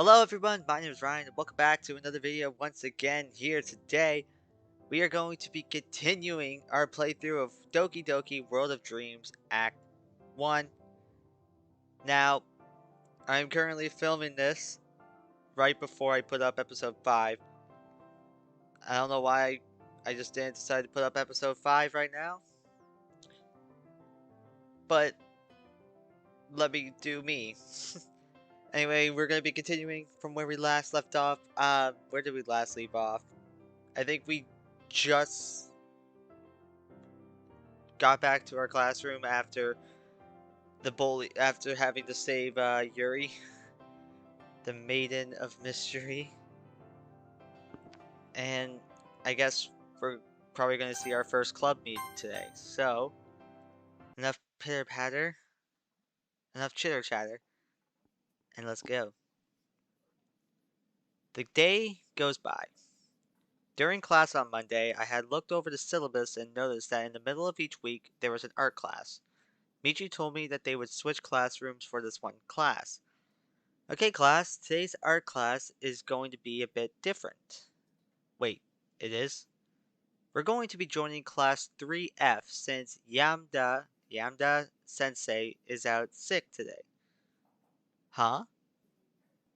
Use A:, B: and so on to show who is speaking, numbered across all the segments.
A: Hello everyone, my name is Ryan and welcome back to another video once again here today. We are going to be continuing our playthrough of Doki Doki World of Dreams Act 1. Now, I'm currently filming this right before I put up episode 5. I don't know why I just didn't decide to put up episode 5 right now. But, let me do me. Anyway, we're going to be continuing from where we last left off. Where did we last leave off? I think we just got back to our classroom after after having to save Yuri, the Maiden of Mystery. And I guess we're probably going to see our first club meeting today. So, enough pitter patter, enough chitter chatter, and let's go. The day goes by. During class on Monday, I had looked over the syllabus and noticed that in the middle of each week there was an art class. Michi told me that they would switch classrooms for this one class. Okay, class, today's art class is going to be a bit different. Wait, it is? We're going to be joining class 3F since Yamda Sensei is out sick today. Huh?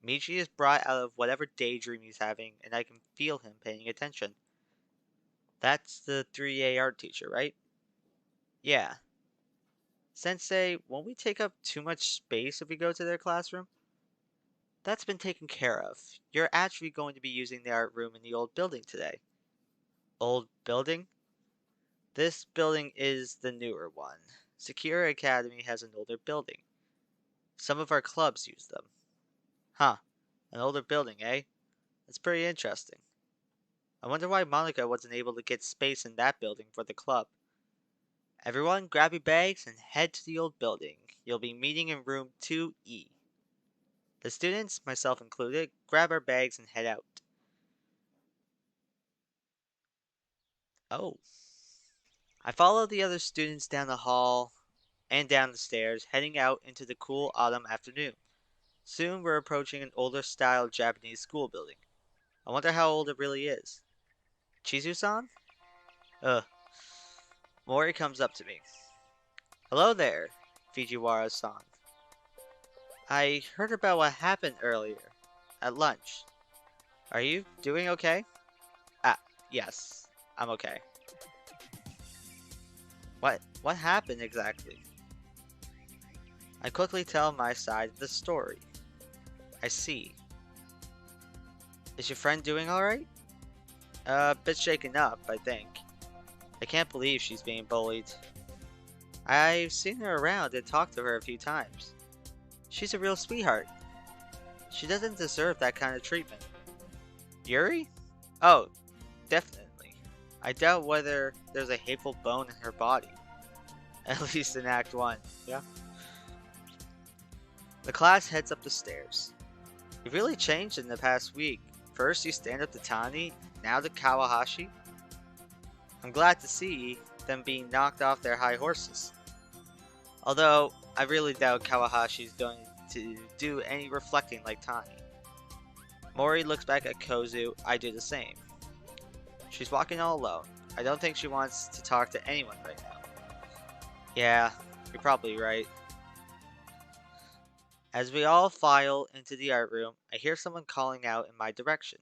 A: Michi is brought out of whatever daydream he's having, and I can feel him paying attention. That's the 3A art teacher, right? Yeah. Sensei, won't we take up too much space if we go to their classroom? That's been taken care of. You're actually going to be using the art room in the old building today. Old building? This building is the newer one. Sakura Academy has an older building. Some of our clubs use them. Huh. An older building, eh? That's pretty interesting. I wonder why Monika wasn't able to get space in that building for the club. Everyone, grab your bags and head to the old building. You'll be meeting in room 2E. The students, myself included, grab our bags and head out. Oh. I followed the other students down the hall and down the stairs, heading out into the cool autumn afternoon. Soon we're approaching an older style Japanese school building. I wonder how old it really is. Chizu-san? Ugh. Mori comes up to me. Hello there, Fujiwara-san. I heard about what happened earlier, at lunch. Are you doing okay? Ah, yes, I'm okay. What happened exactly? I quickly tell my side of the story. I see. Is your friend doing alright? A bit shaken up, I think. I can't believe she's being bullied. I've seen her around and talked to her a few times. She's a real sweetheart. She doesn't deserve that kind of treatment. Yuri? Oh, definitely. I doubt whether there's a hateful bone in her body. At least in Act 1, yeah? The class heads up the stairs. You've really changed in the past week. First you stand up to Tani, now to Kawahashi. I'm glad to see them being knocked off their high horses. Although, I really doubt Kawahashi's going to do any reflecting like Tani. Mori looks back at Kozu, I do the same. She's walking all alone. I don't think she wants to talk to anyone right now. Yeah, you're probably right. As we all file into the art room, I hear someone calling out in my direction.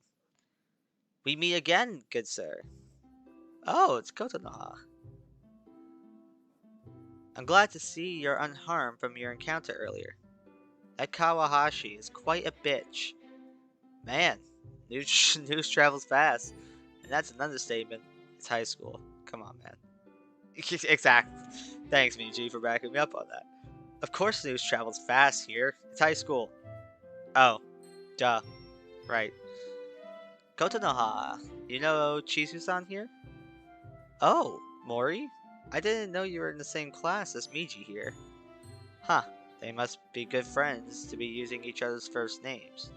A: We meet again, good sir. Oh, it's Kotonoha. I'm glad to see you're unharmed from your encounter earlier. That Kawahashi is quite a bitch. Man, news travels fast. And that's an understatement. It's high school. Come on, man. Exactly. Thanks, Miji, for backing me up on that. Of course news travels fast here. It's high school. Oh, duh. Right. Kotonoha, you know Chizu-san here? Oh, Mori? I didn't know you were in the same class as Miji here. Huh, they must be good friends to be using each other's first names.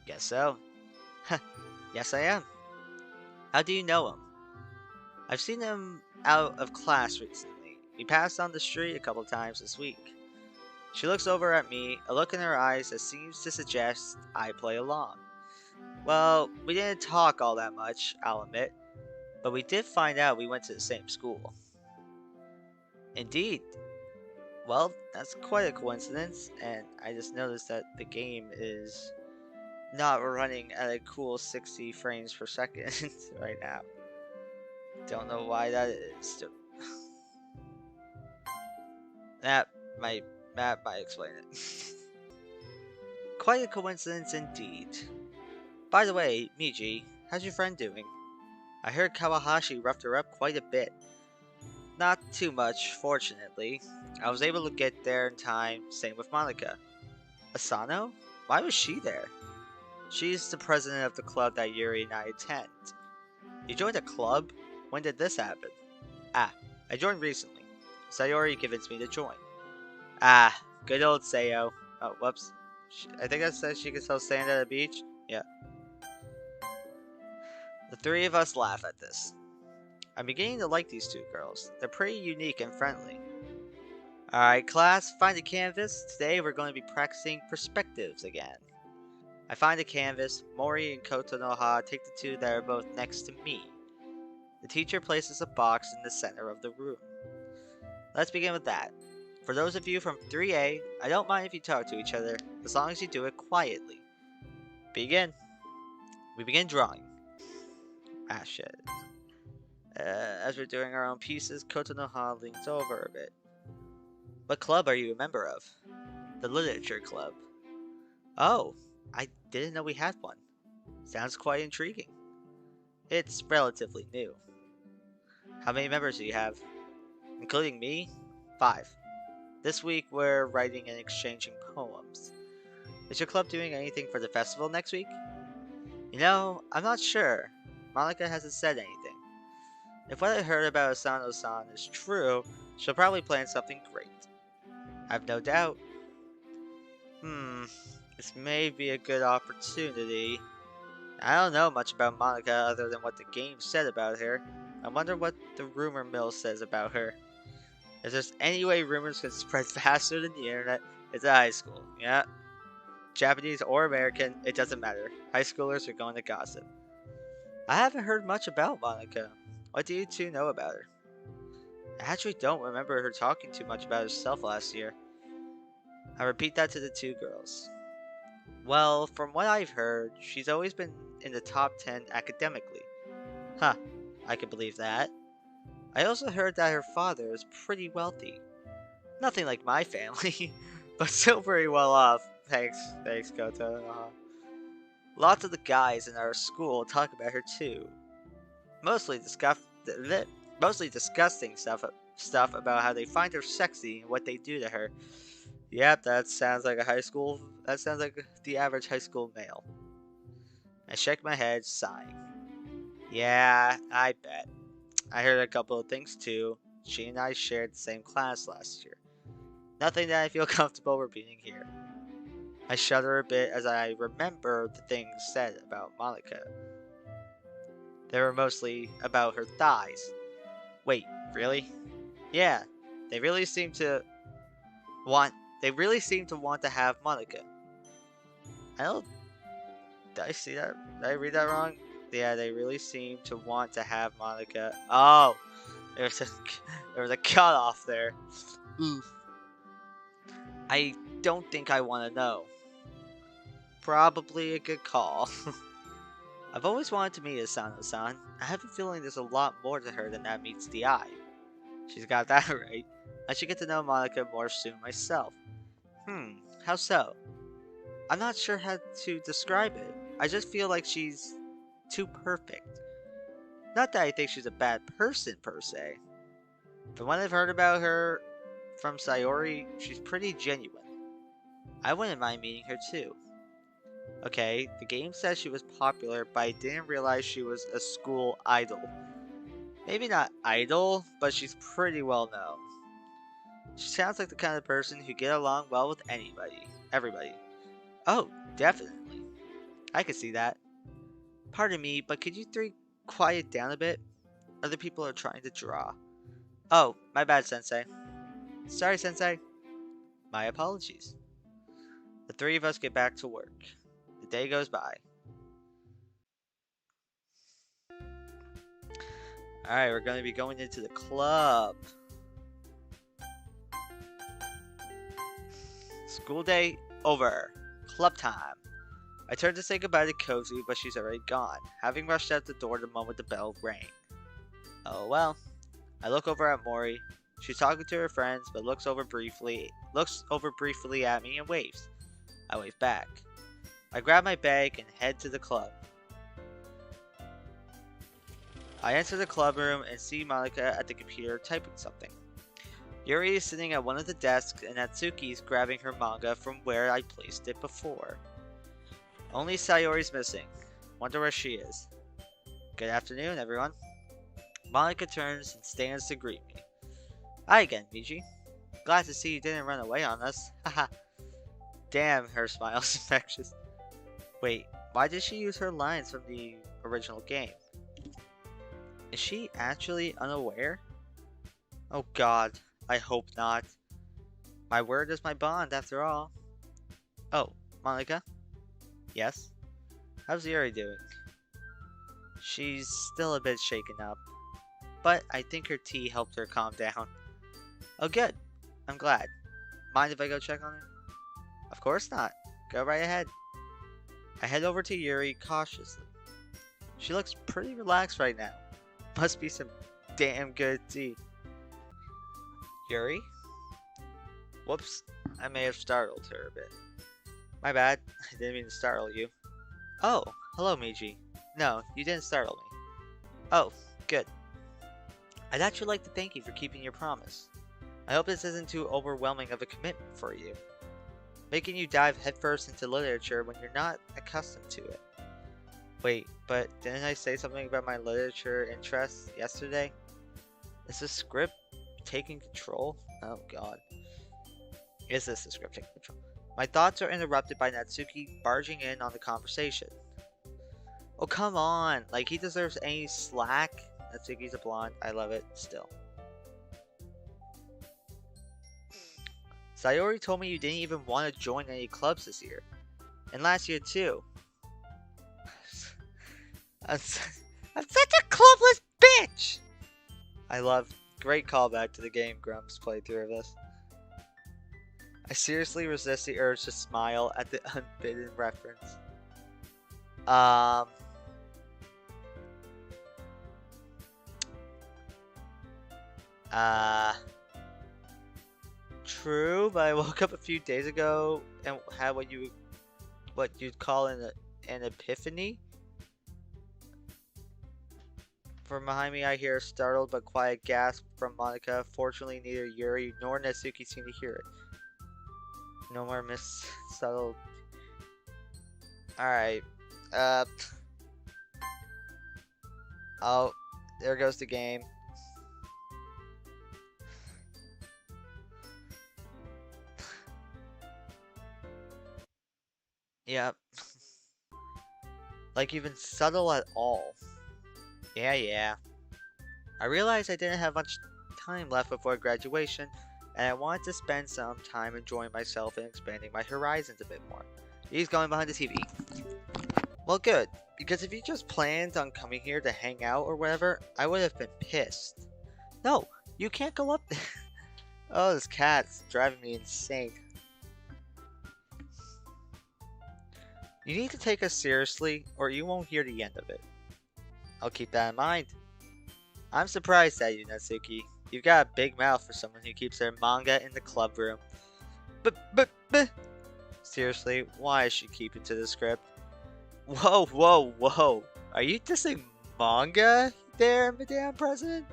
A: Guess so. Yes, I am. How do you know him? I've seen him out of class recently. He passed on the street a couple times this week. She looks over at me, a look in her eyes that seems to suggest I play along. Well, we didn't talk all that much, I'll admit, but we did find out we went to the same school. Indeed. Well, that's quite a coincidence, and I just noticed that the game is not running at a cool 60 frames per second right now. Don't know why that is. That might explain it. Quite a coincidence indeed. By the way, Miji, how's your friend doing? I heard Kawahashi roughed her up quite a bit. Not too much, fortunately. I was able to get there in time, same with Monika. Asano? Why was she there? She's the president of the club that Yuri and I attend. You joined a club? When did this happen? Ah, I joined recently. Sayori convinced me to join. Ah, good old Sayo. Oh, whoops. I think I said she could sell sand at a beach? Yeah. The three of us laugh at this. I'm beginning to like these two girls. They're pretty unique and friendly. Alright, class, find a canvas. Today we're going to be practicing perspectives again. I find a canvas. Mori and Kotonoha take the two that are both next to me. The teacher places a box in the center of the room. Let's begin with that. For those of you from 3A, I don't mind if you talk to each other, as long as you do it quietly. Begin. We begin drawing. Ah, shit. As we're doing our own pieces, Kotonoha leans over a bit. What club are you a member of? The Literature Club. Oh, I didn't know we had one. Sounds quite intriguing. It's relatively new. How many members do you have? Including me? 5. This week we're writing and exchanging poems. Is your club doing anything for the festival next week? You know, I'm not sure. Monika hasn't said anything. If what I heard about Asano-san is true, she'll probably plan something great. I've no doubt. This may be a good opportunity. I don't know much about Monika other than what the game said about her. I wonder what the rumor mill says about her. If there's any way rumors can spread faster than the internet, it's at high school. Yeah. Japanese or American, it doesn't matter. High schoolers are going to gossip. I haven't heard much about Monika. What do you two know about her? I actually don't remember her talking too much about herself last year. I repeat that to the two girls. Well, from what I've heard, she's always been in the top 10 academically. Huh, I can believe that. I also heard that her father is pretty wealthy. Nothing like my family, but still pretty well off. Thanks, Koto. Lots of the guys in our school talk about her too. Mostly disgusting stuff about how they find her sexy and what they do to her. Yep, that sounds like the average high school male. I shake my head, sighing. Yeah, I bet. I heard a couple of things too. She and I shared the same class last year. Nothing that I feel comfortable repeating here. I shudder a bit as I remember the things said about Monika. They were mostly about her thighs. Wait, really? Yeah, they really seem to want to have Monika. I don't. Did I see that? Did I read that wrong? Yeah, they really seem to want to have Monika. Oh, there was a cutoff there. Oof. I don't think I want to know. Probably a good call. I've always wanted to meet Asano-san. I have a feeling there's a lot more to her than that meets the eye. She's got that right. I should get to know Monika more soon myself. How so? I'm not sure how to describe it. I just feel like she's too perfect. Not that I think she's a bad person per se. From what I've heard about her from Sayori, she's pretty genuine. I wouldn't mind meeting her too. Okay, the game says she was popular, but I didn't realize she was a school idol. Maybe not idol, but she's pretty well known. She sounds like the kind of person who get along well with everybody. Oh, definitely. I could see that. Pardon me, but could you three quiet down a bit? Other people are trying to draw. Oh, my bad, Sensei. Sorry, Sensei. My apologies. The three of us get back to work. The day goes by. Alright, we're going to be going into the club. School day over. Club time. I turn to say goodbye to Cozy, but she's already gone, having rushed out the door the moment the bell rang. Oh well. I look over at Mori. She's talking to her friends, but looks over briefly at me and waves. I wave back. I grab my bag and head to the club. I enter the club room and see Monika at the computer typing something. Yuri is sitting at one of the desks and Natsuki is grabbing her manga from where I placed it before. Only Sayori's missing. Wonder where she is. Good afternoon, everyone. Monika turns and stands to greet me. Hi again, Miji. Glad to see you didn't run away on us. Haha. Damn, her smile's infectious. Wait, why did she use her lines from the original game? Is she actually unaware? Oh god, I hope not. My word is my bond, after all. Oh, Monika? Yes? How's Yuri doing? She's still a bit shaken up, but I think her tea helped her calm down. Oh good, I'm glad. Mind if I go check on her? Of course not. Go right ahead. I head over to Yuri cautiously. She looks pretty relaxed right now. Must be some damn good tea. Yuri? Whoops, I may have startled her a bit. My bad, I didn't mean to startle you. Oh, hello Miji. No, you didn't startle me. Oh, good. I'd actually like to thank you for keeping your promise. I hope this isn't too overwhelming of a commitment for you. Making you dive headfirst into literature when you're not accustomed to it. Wait, but didn't I say something about my literature interests yesterday? Is the script taking control? Oh god. Is this the script taking control? My thoughts are interrupted by Natsuki barging in on the conversation. Oh come on, like he deserves any slack. Natsuki's a blonde, I love it still. Sayori told me you didn't even want to join any clubs this year. And last year too. I'm such a clubless bitch! I love. Great callback to the Game Grumps playthrough of this. I seriously resist the urge to smile at the unbidden reference. True, but I woke up a few days ago and had what you'd call an epiphany. From behind me, I hear a startled but quiet gasp from Monika. Fortunately, neither Yuri nor Natsuki seem to hear it. No more Miss Subtle. Alright. Oh, there goes the game. Yep. Like even subtle at all. Yeah. I realized I didn't have much time left before graduation, and I wanted to spend some time enjoying myself and expanding my horizons a bit more. He's going behind the TV. Well, good, because if you just planned on coming here to hang out or whatever, I would have been pissed. No, you can't go up there. Oh, this cat's driving me insane. You need to take us seriously, or you won't hear the end of it. I'll keep that in mind. I'm surprised at you, Natsuki. You've got a big mouth for someone who keeps their manga in the club room. But. Seriously, why is she keeping to the script? Whoa. Are you dissing manga there, Madame President?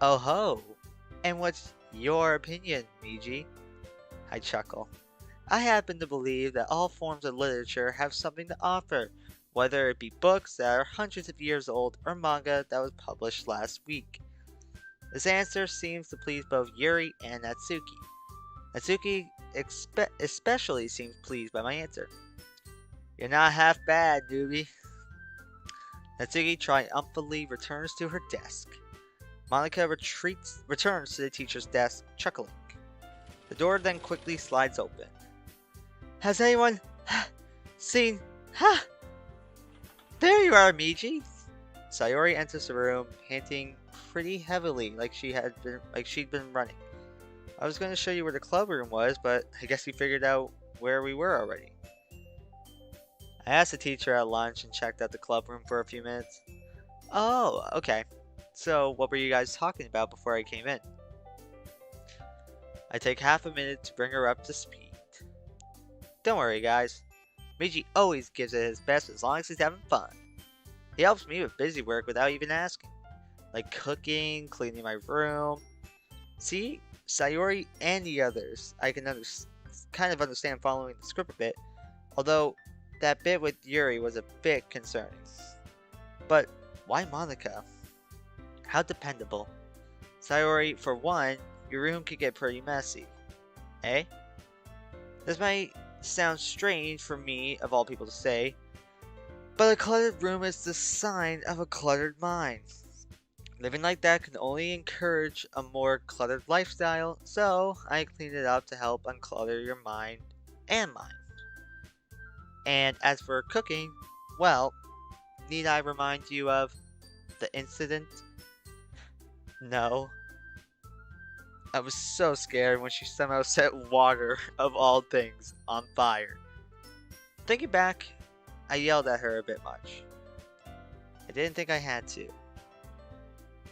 A: Oh ho. And what's your opinion, Miji? I chuckle. I happen to believe that all forms of literature have something to offer, whether it be books that are hundreds of years old or manga that was published last week. This answer seems to please both Yuri and Natsuki. Natsuki especially seems pleased by my answer. You're not half bad, newbie. Natsuki triumphantly returns to her desk. Monika returns to the teacher's desk, chuckling. The door then quickly slides open. Has anyone seen? Ha! There you are, Miji! Sayori enters the room, panting pretty heavily like she'd been running. I was going to show you where the club room was, but I guess you figured out where we were already. I asked the teacher at lunch and checked out the club room for a few minutes. Oh, okay. So, what were you guys talking about before I came in? I take half a minute to bring her up to speed. Don't worry, guys. Miji always gives it his best as long as he's having fun. He helps me with busy work without even asking, like cooking, cleaning my room. See, Sayori and the others, I can kind of understand following the script a bit, although that bit with Yuri was a bit concerning. But why Monika? How dependable. Sayori, for one, your room could get pretty messy. Eh? This might sound strange for me, of all people to say, but a cluttered room is the sign of a cluttered mind. Living like that can only encourage a more cluttered lifestyle, so I cleaned it up to help unclutter your mind and mine. And as for cooking, well, need I remind you of the incident? No. I was so scared when she somehow set water, of all things, on fire. Thinking back, I yelled at her a bit much. I didn't think I had to.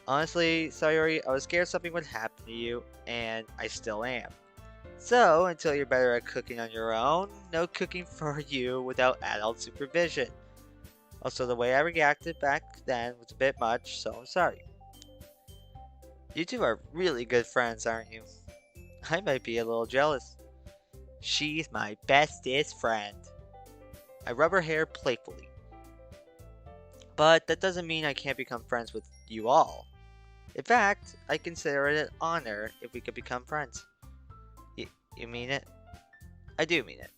A: Honestly, Sayori, I was scared something would happen to you, and I still am. So, until you're better at cooking on your own, no cooking for you without adult supervision. Also, the way I reacted back then was a bit much, so I'm sorry. You two are really good friends, aren't you? I might be a little jealous. She's my bestest friend. I rub her hair playfully. But that doesn't mean I can't become friends with you all. In fact, I consider it an honor if we could become friends. You mean it? I do mean it.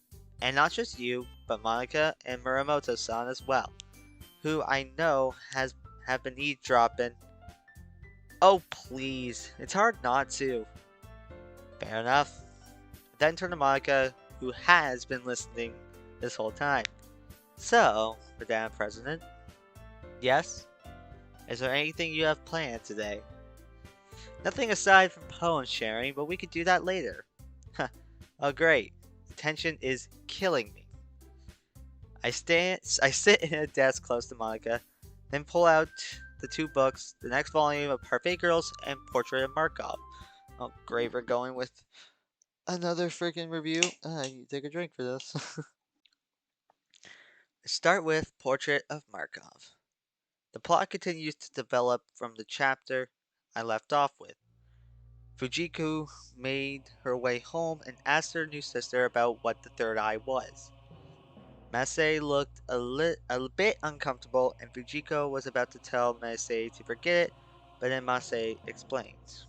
A: And not just you, but Monika and Muramoto-san as well, who I know have been eavesdropping. Oh please, it's hard not to. Fair enough. Then turn to Monika, who has been listening this whole time. So, Madam President, yes? Is there anything you have planned today? Nothing aside from poem sharing, but we could do that later. Oh great, the tension is killing me. I sit in a desk close to Monika, then pull out the two books, the next volume of Parfait Girls and Portrait of Markov. Oh great, we're going with another freaking review. You take a drink for this. Start with Portrait of Markov. The plot continues to develop from the chapter I left off with. Fujiko made her way home and asked her new sister about what the third eye was. Masai looked a bit uncomfortable, and Fujiko was about to tell Masai to forget it, but then Masai explains.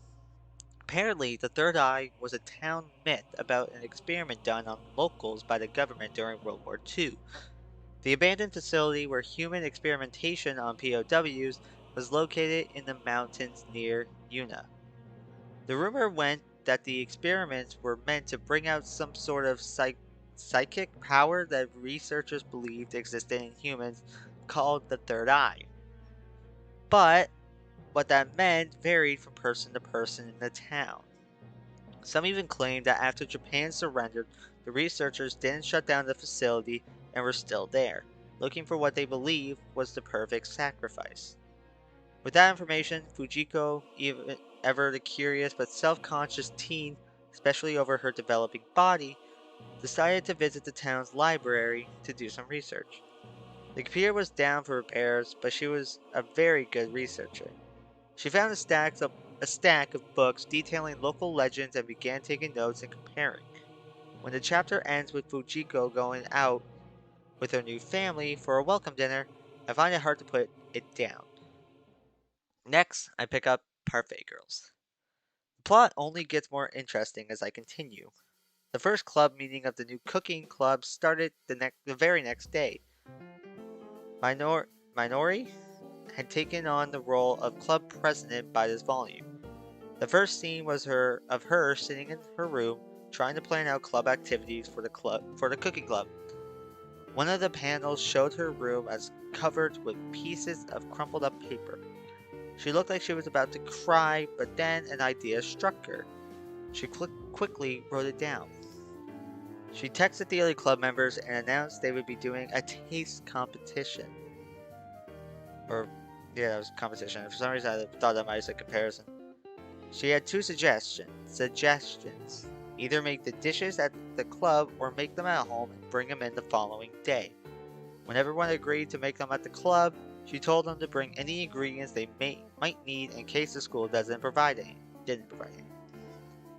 A: Apparently, the third eye was a town myth about an experiment done on locals by the government during World War II. The abandoned facility where human experimentation on POWs was located in the mountains near Yuna. The rumor went that the experiments were meant to bring out some sort of psychic power that researchers believed existed in humans called the third eye. But what that meant varied from person to person in the town. Some even claimed that after Japan surrendered, the researchers didn't shut down the facility and were still there, looking for what they believed was the perfect sacrifice. With that information, Fujiko, ever the curious but self-conscious teen, especially over her developing body, decided to visit the town's library to do some research. The computer was down for repairs, but she was a very good researcher. She found a stack of books detailing local legends and began taking notes and comparing. When the chapter ends with Fujiko going out with her new family for a welcome dinner, I find it hard to put it down. Next, I pick up Parfait Girls. The plot only gets more interesting as I continue. The first club meeting of the new cooking club started the very next day. Minori had taken on the role of club president by this volume. The first scene was of her sitting in her room, trying to plan out club activities for the cooking club. One of the panels showed her room as covered with pieces of crumpled up paper. She looked like she was about to cry, but then an idea struck her. She quickly wrote it down. She texted the other club members and announced they would be doing a taste competition. Yeah, that was competition. For some reason, I thought that might have said comparison. She had two suggestions. Either make the dishes at the club or make them at home and bring them in the following day. When everyone agreed to make them at the club, she told them to bring any ingredients they might need in case the school didn't provide any.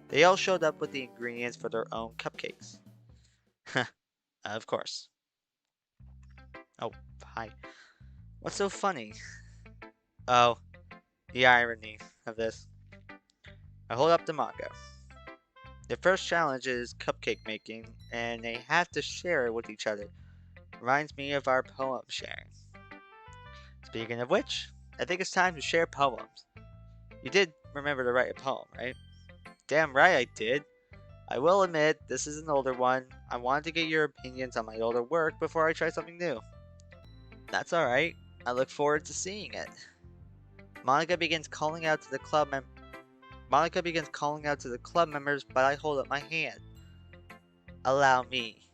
A: They all showed up with the ingredients for their own cupcakes. Of course. Oh, hi. What's so funny? Oh, the irony of this. I hold up the manga. The first challenge is cupcake making, and they have to share it with each other. Reminds me of our poem sharing. Speaking of which, I think it's time to share poems. You did remember to write a poem, right? Damn right I did. I will admit, this is an older one. I wanted to get your opinions on my older work before I try something new. That's alright. I look forward to seeing it. Monica begins calling out to the club members, but I hold up my hand. Allow me.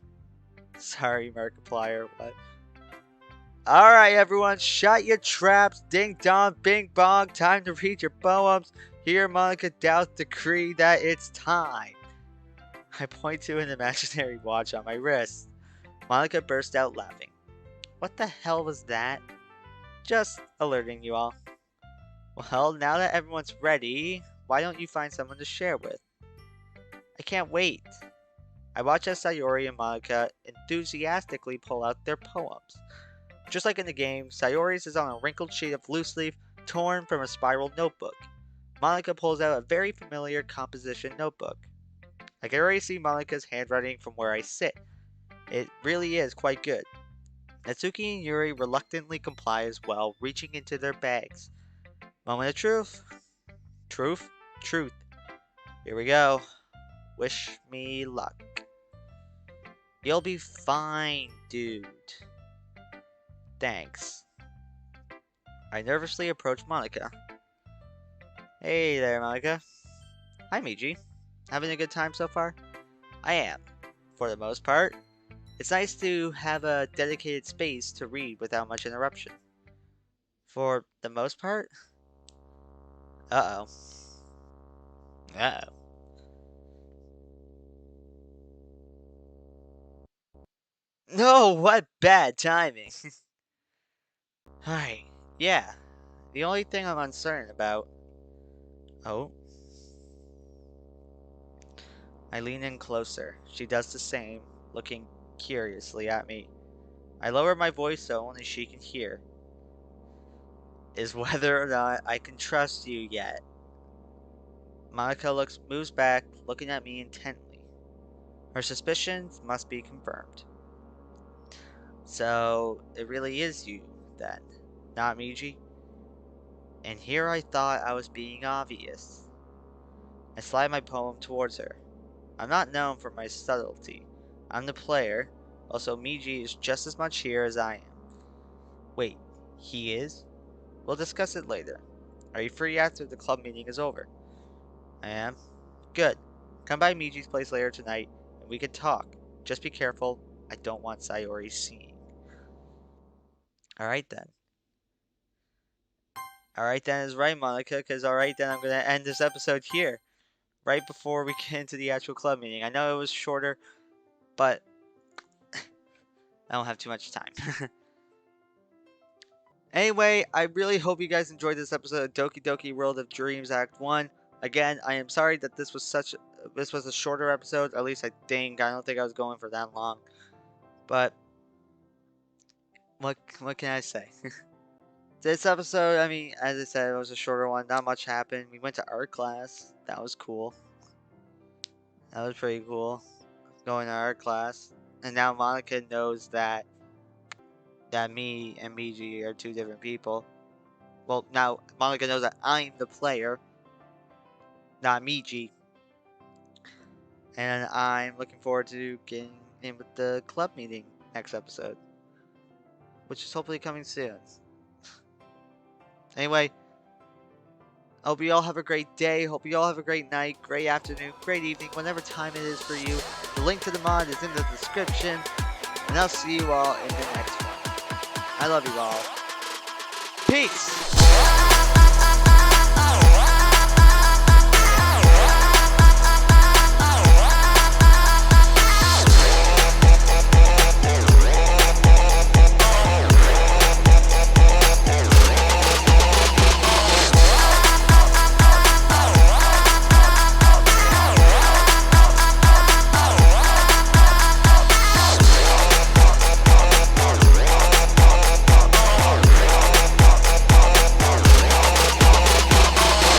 A: Sorry, Markiplier, what? Alright, everyone, shut your traps. Ding dong, bing bong. Time to read your poems. Here, Monica doubts decree that it's time. I point to an imaginary watch on my wrist. Monica burst out laughing. What the hell was that? Just alerting you all. Well, now that everyone's ready, why don't you find someone to share with? I can't wait. I watch as Sayori and Monica enthusiastically pull out their poems. Just like in the game, Sayori's is on a wrinkled sheet of loose leaf torn from a spiral notebook. Monica pulls out a very familiar composition notebook. I can already see Monica's handwriting from where I sit. It really is quite good. Natsuki and Yuri reluctantly comply as well, reaching into their bags. Moment of truth. Truth. Here we go. Wish me luck. You'll be fine, dude. Thanks. I nervously approach Monica. Hey there, Monica. Hi, Miji. Having a good time so far? I am, for the most part. It's nice to have a dedicated space to read without much interruption. For the most part? Uh-oh. Uh-oh. No, what bad timing. Alright, yeah. The only thing I'm uncertain about... Oh. I lean in closer. She does the same, looking curiously at me. I lower my voice so only she can hear. Is whether or not I can trust you yet. Monica moves back, looking at me intently. Her suspicions must be confirmed. So, it really is you, then, not Miji? And here I thought I was being obvious. I slide my poem towards her. I'm not known for my subtlety. I'm the player. Also, Miji is just as much here as I am. Wait, he is? We'll discuss it later. Are you free after the club meeting is over? I am. Good. Come by Miji's place later tonight, and we can talk. Just be careful. I don't want Sayori seeing. Alright then. Alright then is right, Monica, because alright then I'm going to end this episode here. Right before we get into the actual club meeting. I know it was shorter, but I don't have too much time. Anyway, I really hope you guys enjoyed this episode of Doki Doki World of Dreams Act 1. Again, I am sorry that this was a shorter episode. At least I think. I don't think I was going for that long. But what can I say? This episode, I mean, as I said, it was a shorter one. Not much happened. We went to art class. That was cool. That was pretty cool. Going to art class. And now Monica knows that me and Miji are two different people. Well, now Monica knows that I'm the player, not Miji. And I'm looking forward to getting in with the club meeting next episode, which is hopefully coming soon. Anyway, I hope you all have a great day. Hope you all have a great night, great afternoon, great evening, whatever time it is for you. The link to the mod is in the description. And I'll see you all in the next one. I love you all. Peace!